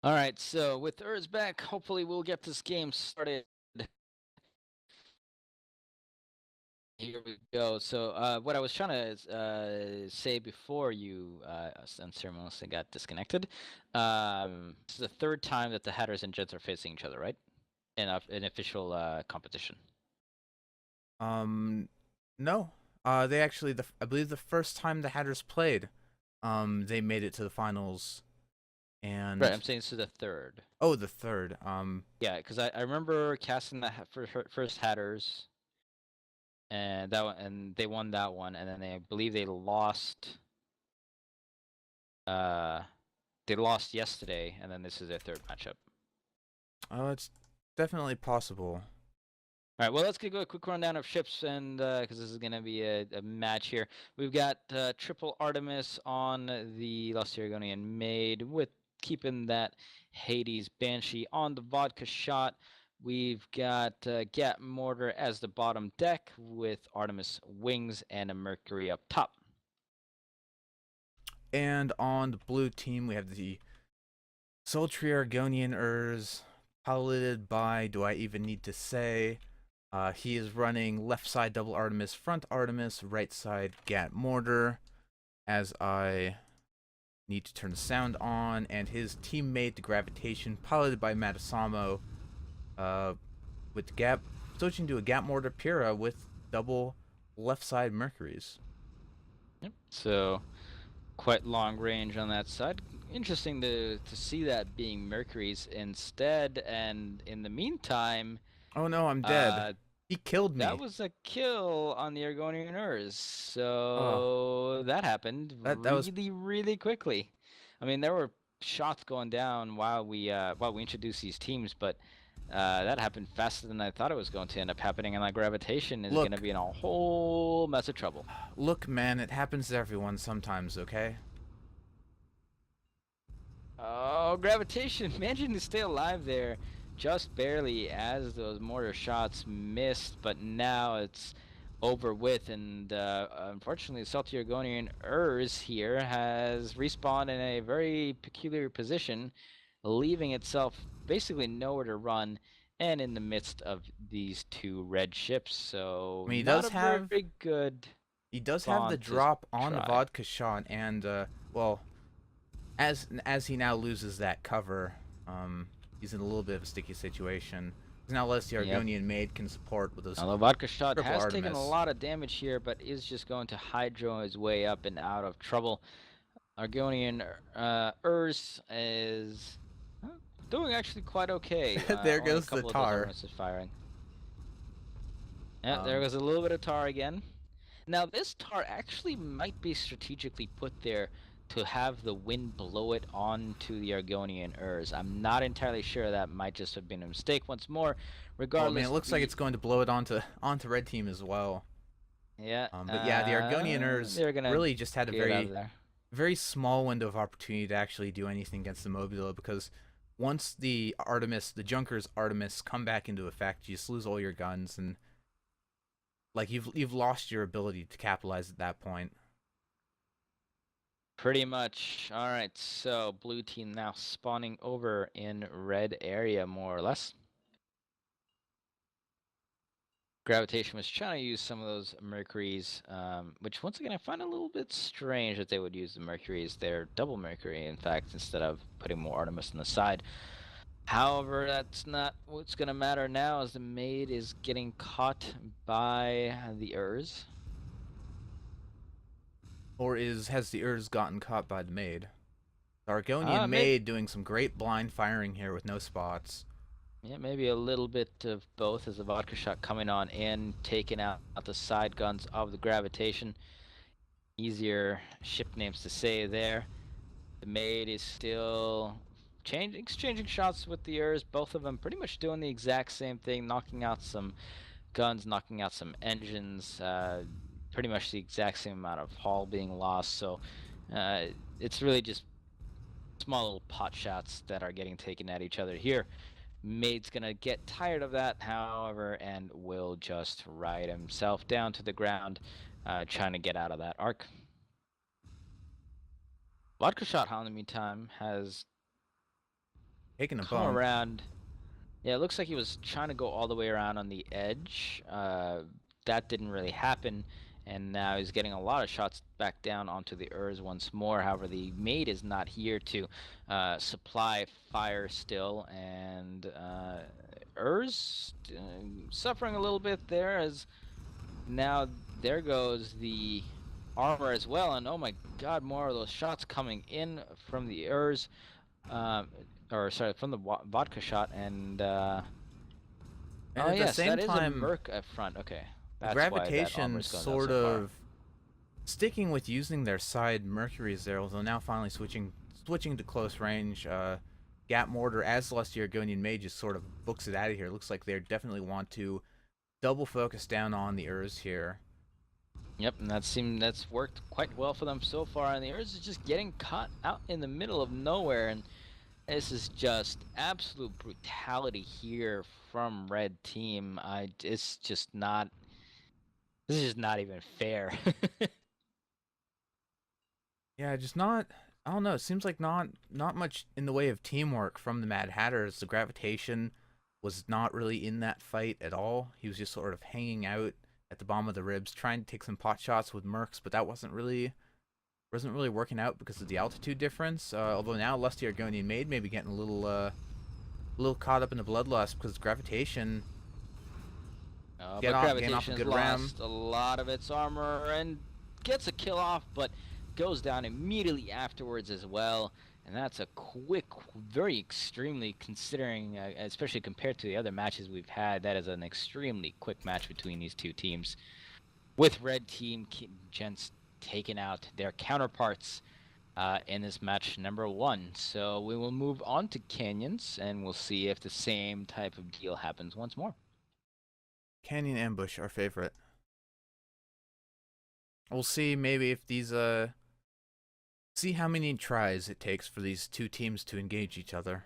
All right, so with Urs back, hopefully we'll get this game started. Here we go. So, what I was trying to say before you unceremoniously got disconnected, this is the third time that the Hatters and Jets are facing each other, right? In an official competition. Um, no. They actually, I believe the first time the Hatters played, they made it to the finals, Right, and I'm saying this is the third. oh, the third. Yeah, because I remember casting the first Hatters, and that one, and they won that one, and then I believe they lost. Uh, they lost yesterday, and then this is their third matchup. Oh, it's definitely possible. All right, well, let's go a quick rundown of ships, and because this is going to be a match here. We've got Triple Artemis on the Lost Argonian Maid, with keeping that Hades Banshee on the Vodka Shot. We've got Gat Mortar as the bottom deck, with Artemis wings and a Mercury up top. And on the blue team, we have the Sultry Argonian Urs, piloted by, do I even need to say? He is running left side double Artemis, front Artemis, right side Gat Mortar, as I need to turn the sound on, and his teammate, the Gravitation, piloted by Matasamo, with the Gap, switching to a Gat Mortar Pyrrha with double left side Mercuries. Yep. So quite long range on that side. Interesting to see that being Mercury's instead, and in the meantime, Oh no, I'm dead. uh, He killed that me. was a kill on the Argonian Urs. Oh, So that happened that was really, really quickly. I mean, there were shots going down while we introduced these teams, but that happened faster than I thought it was going to end up happening, and that Gravitation is going to look, be in a whole mess of trouble. look, man. It happens to everyone sometimes. Okay. Oh, Gravitation managing to stay alive there just barely as those mortar shots missed, but now it's over with, and unfortunately, Salty Argonian Urs here has respawned in a very peculiar position, leaving itself basically nowhere to run and in the midst of these two red ships. So, I mean, not a very good he does have the spawn to drop on the try. vodka shot, and well, as he now loses that cover, he's in a little bit of a sticky situation. Now, less the Yep. Argonian maid can support with his Now, the vodka shot triple has taken a Artemis. lot of damage here, but is just going to hydro his way up and out of trouble. Argonian Urs is doing actually quite okay. There Only a goes the couple of those tar. Artemises firing. Yeah, there Um, goes a little bit of tar again. Now, this tar actually might be strategically put there to have the wind blow it onto the Argonian Urs. I'm not entirely sure. That might just have been a mistake once more. well, I mean, it Regardless, looks like the it's going to blow it onto red team as well. yeah, But yeah, the Argonianers they're gonna really just had a get out of very, there. very small window of opportunity to actually do anything against the Mobula, because once the Artemis, the Junkers Artemis, come back into effect, you just lose all your guns, and like you've lost your ability to capitalize at that point. Pretty much. All right, so blue team now spawning over in red area, more or less. Gravitation was trying to use some of those Mercuries, which once again I find a little bit strange that they would use the Mercuries. They're double Mercury, in fact, instead of putting more Artemis on the side. However, that's not what's going to matter now, as the maid is getting caught by the Urs. Or has the Urs gotten caught by the maid? The Argonian Maybe. maid doing some great blind firing here with no spots. Yeah, maybe a little bit of both, as the vodka shot coming on in, taking out the side guns of the Gravitation. Easier ship names to say there. The maid is still exchanging shots with the Urs, both of them pretty much doing the exact same thing, knocking out some guns, knocking out some engines, pretty much the exact same amount of hull being lost. So uh, it's really just small little pot shots that are getting taken at each other here. Maid's gonna get tired of that, however, and will just ride himself down to the ground, trying to get out of that arc. Vodka Shot, in the meantime, has Taking a come bump. around. Yeah, it looks like he was trying to go all the way around on the edge. That didn't really happen, and now he's getting a lot of shots back down onto the Urs once more. However, the mate is not here to supply fire still, and Urs suffering a little bit there as now there goes the armor as well, and oh my god, more of those shots coming in from the Urs, um, or sorry, from the vodka shot, and And oh at the yes, same that is a time, Merc up front. Okay, the that's why that gravitation armor's going down sort so far. of sticking with using their side Mercuries there, although now finally switching to close range. Gap Mortar as Celestial Argonian Mage just sort of books it out of here. Looks like they definitely want to double focus down on the Urs here. Yep, and that's worked quite well for them so far. And the Urs is just getting caught out in the middle of nowhere, and this is just absolute brutality here from Red Team. It's just not. This is just not even fair. Yeah, just not. I don't know. It seems like not much in the way of teamwork from the Mad Hatters. The gravitation was not really in that fight at all. He was just sort of hanging out at the bottom of the ribs, trying to take some pot shots with Mercs, but that wasn't really working out because of the altitude difference. Although now Lusty Argonian Maid may be getting a little caught up in the bloodlust because gravitation But getting off a Gravitation has good ram. lost a lot of its armor and gets a kill off, but goes down immediately afterwards as well. And that's a quick, very extremely considering, especially compared to the other matches we've had, that is an extremely quick match between these two teams. With Red Team Gents taking out their counterparts in this match number 1. So we will move on to Canyons and we'll see if the same type of deal happens once more. Canyon Ambush, our favorite. We'll see maybe if these see how many tries it takes for these two teams to engage each other.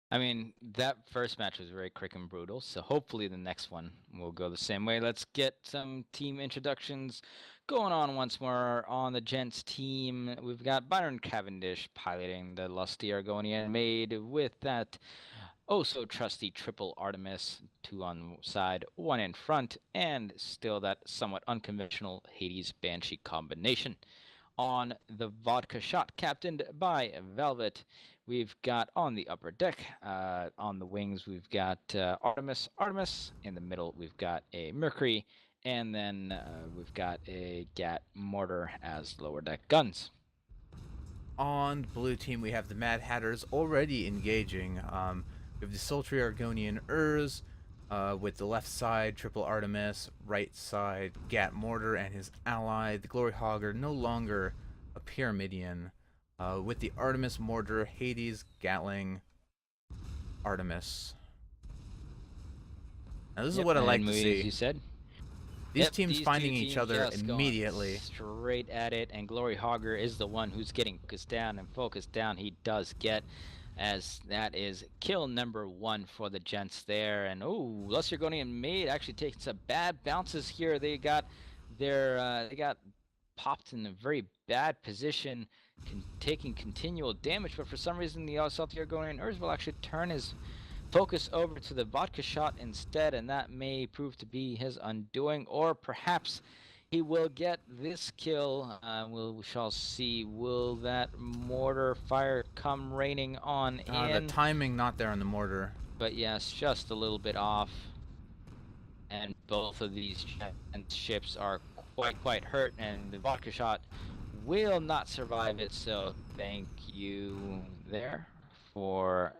I mean, that first match was very quick and brutal, so hopefully the next one will go the same way. Let's get some team introductions going on once more on the Gents team. We've got Byron Cavendish piloting the Lusty Argonian Maid with that oh so trusty triple Artemis, 2 on side, 1 in front, and still that somewhat unconventional Hades Banshee combination. On the vodka shot, captained by Velvet, we've got on the upper deck, on the wings, we've got Artemis. In the middle, we've got a Mercury, and then we've got a Gat mortar as lower deck guns. On the blue team, we have the Mad Hatters already engaging. We have the Sultry Argonian Urs, with the left side Triple Artemis, right side Gat Mortar and his ally, the Glory Hogger, no longer a Pyramidian, with the Artemis Mortar, Hades, Gatling, Artemis. Now this is Yep, what I and like to moving as see. you said. These Yep, teams these two finding each teams other just going immediately. straight at it, and Glory Hogger is the one who's getting focused down, and focused down he does get, as that is kill number 1 for the Gents there. And oh, Lusty Argonian Maid actually taking some bad bounces here. They got they got popped in a very bad position, taking continual damage, but for some reason the Sultry Argonian Urs will actually turn his focus over to the vodka shot instead, and that may prove to be his undoing, or perhaps he will get this kill. We shall see. Will that mortar fire come raining on The in? timing not there on the mortar. But yes, just a little bit off. And both of these ships are quite hurt, and the vodka shot will not survive it. So thank you there for,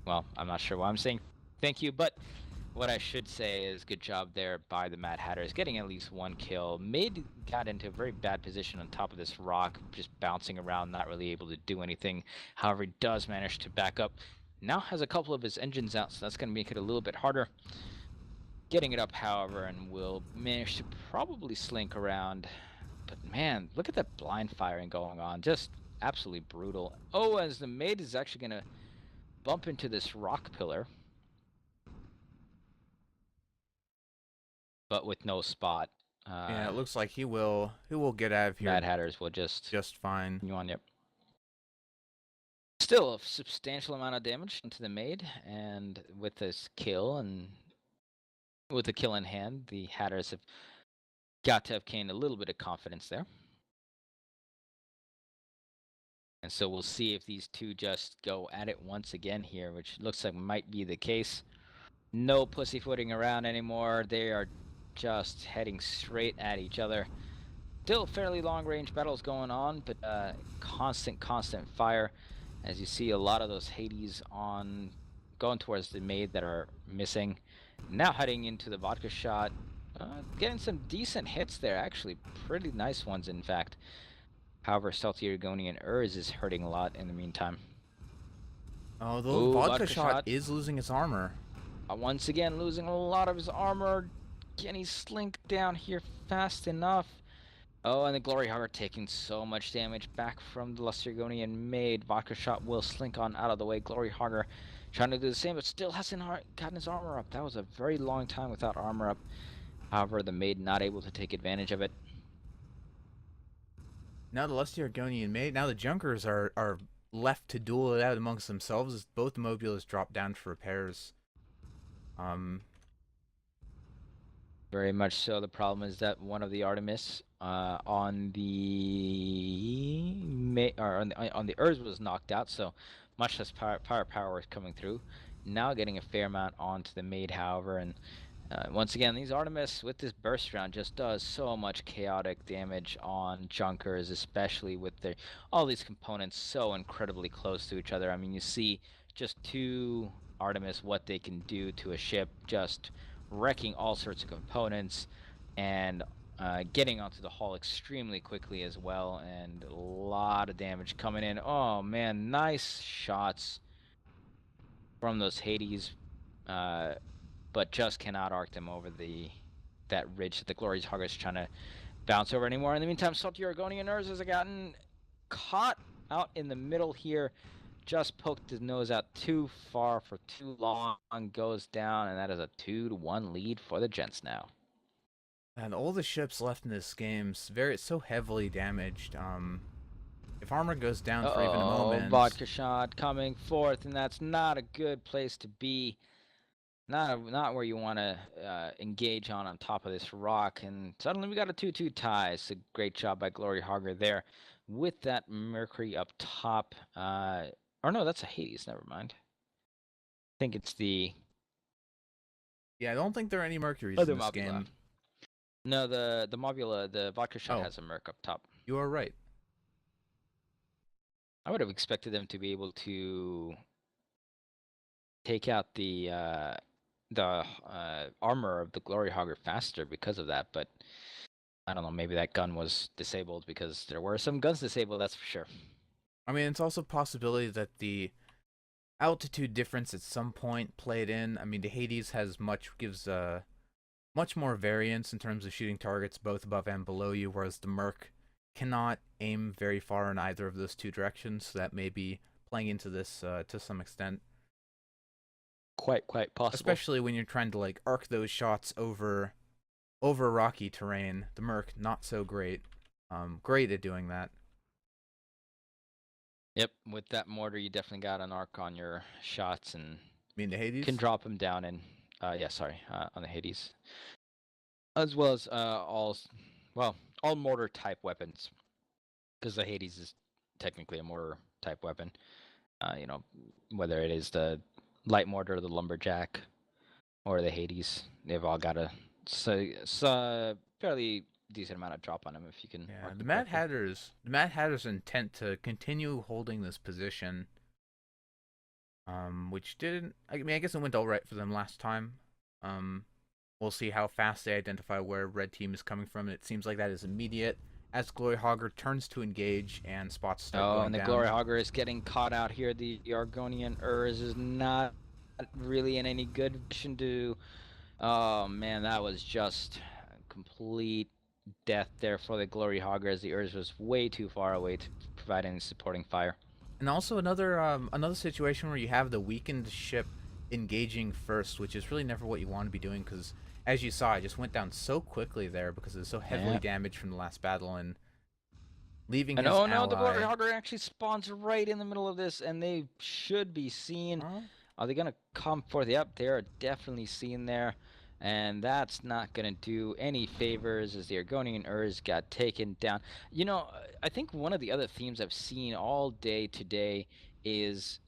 well, I'm not sure why I'm saying thank you, but what I should say is good job there by the Mad Hatters, getting at least 1 kill. Mid got into a very bad position on top of this rock, just bouncing around, not really able to do anything. However, he does manage to back up. Now has a couple of his engines out, so that's going to make it a little bit harder. Getting it up, however, and will manage to probably slink around. But man, look at that blind firing going on. Just absolutely brutal. Oh, as the Maid is actually going to bump into this rock pillar. but with no spot. Yeah, it looks like he will get out of here Mad Hatters will just just fine. continue on. Yep. Still a substantial amount of damage into the maid, and with this kill and with the kill in hand, the Hatters have got to have gained a little bit of confidence there. And so we'll see if these two just go at it once again here, which looks like might be the case. No pussyfooting around anymore. They are just heading straight at each other. Still fairly long range battles going on, but constant fire. As you see a lot of those Hades on going towards the maid that are missing. Now heading into the vodka shot. Getting some decent hits there, actually. Pretty nice ones, in fact. However, Stealthy Argonian Urz is hurting a lot in the meantime. Oh, the Ooh, vodka shot is losing its armor. Once again, losing a lot of his armor. Can he slink down here fast enough? Oh, and the Glory Hogger taking so much damage back from the Lustrigonian Maid. Vodka Shot will slink on out of the way. Glory Hogger trying to do the same, but still hasn't gotten his armor up. That was a very long time without armor up. However, the Maid not able to take advantage of it. Now the Lusty Argonian Maid, now the Junkers are left to duel it out amongst themselves as both the Mobulas drop down for repairs. Very much so. The problem is that one of the Artemis on the Urz was knocked out, so much less power was coming through. Now getting a fair amount onto the Maid, however, and once again, these Artemis with this burst round just does so much chaotic damage on Junkers, especially with all these components so incredibly close to each other. I mean, you see just two Artemis, what they can do to a ship, just wrecking all sorts of components and getting onto the hull extremely quickly as well, and a lot of damage coming in. Oh man, nice shots from those Hades, but just cannot arc them over that ridge that the Glory's Hogger is trying to bounce over anymore. In the meantime, Salty Argonian Urz has gotten caught out in the middle here. Just poked his nose out too far for too long, goes down, and that is a 2-1 lead for the Gents now. And all the ships left in this game so heavily damaged. If armor goes down for even a moment, vodka shot coming forth, and that's not a good place to be. Not where you want to engage on top of this rock. And suddenly we got a 2-2 tie. It's a great job by Glory Hogger there with that Mercury up top. Or no, that's a Hades. Never mind. I think it's the... Yeah, I don't think there are any Mercuries in this game. No, the Mobula, the vodka shot has a Merc up top. You are right. I would have expected them to be able to take out the armor of the Glory Hogger faster because of that, but I don't know, maybe that gun was disabled because there were some guns disabled, that's for sure. I mean, it's also a possibility that the altitude difference at some point played in. I mean, the Hades gives much more variance in terms of shooting targets both above and below you, whereas the Merc cannot aim very far in either of those two directions, so that may be playing into this to some extent. Quite possible. Especially when you're trying to like arc those shots over rocky terrain. The Merc not so great. Great at doing that. Yep, with that mortar you definitely got an arc on your shots, and I mean the Hades can drop them down in on the Hades. As well as all mortar type weapons, because the Hades is technically a mortar type weapon. Whether it is the light mortar, the lumberjack, or the Hades, they've all got a fairly decent amount of drop on them if you can. Yeah, the Mad Hatter's intent to continue holding this position, which didn't. I mean, I guess it went all right for them last time. We'll see how fast they identify where red team is coming from. It seems like that is immediate as Glory Hogger turns to engage and spots start going down. And the Glory Hogger is getting caught out here. The Argonian Urz is not really in any good position to... Oh, man, that was just complete death there for the Glory Hogger, as the Urz was way too far away to provide any supporting fire. And also another situation where you have the weakened ship engaging first, which is really never what you want to be doing, because as you saw, it just went down so quickly there because it was so heavily Yeah. damaged from the last battle and leaving And his oh no, the Glory ally. Hogger actually spawns right in the middle of this, and they should be seen. Huh? Are they gonna come for the up? They are definitely seen there, and that's not gonna do any favors as the Argonian Urs got taken down. You know, I think one of the other themes I've seen all day today is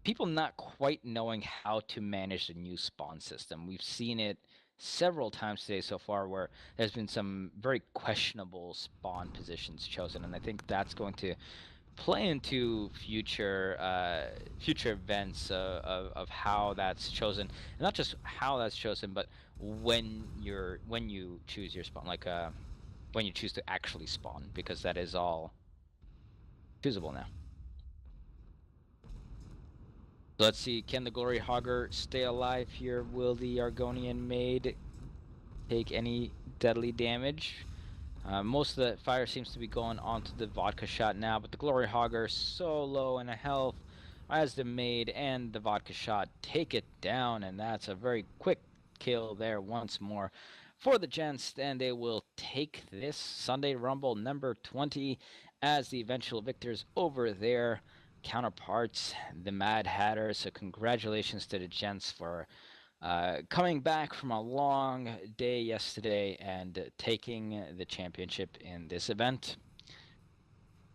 people not quite knowing how to manage the new spawn system. We've seen it several times today so far where there's been some very questionable spawn positions chosen, and I think that's going to play into future events of how that's chosen, and not just how that's chosen, but when you choose your spawn, like when you choose to actually spawn, because that is all choosable now. Let's see, can the Glory Hogger stay alive here? Will the Argonian Maid take any deadly damage? Most of the fire seems to be going onto the vodka shot now, but the Glory Hogger so low in health as the Maid and the vodka shot take it down, and that's a very quick kill there once more for the Gents, and they will take this Sunday Rumble number 20 as the eventual victors over their counterparts, the Mad Hatters. So congratulations to the Gents for coming back from a long day yesterday and taking the championship in this event.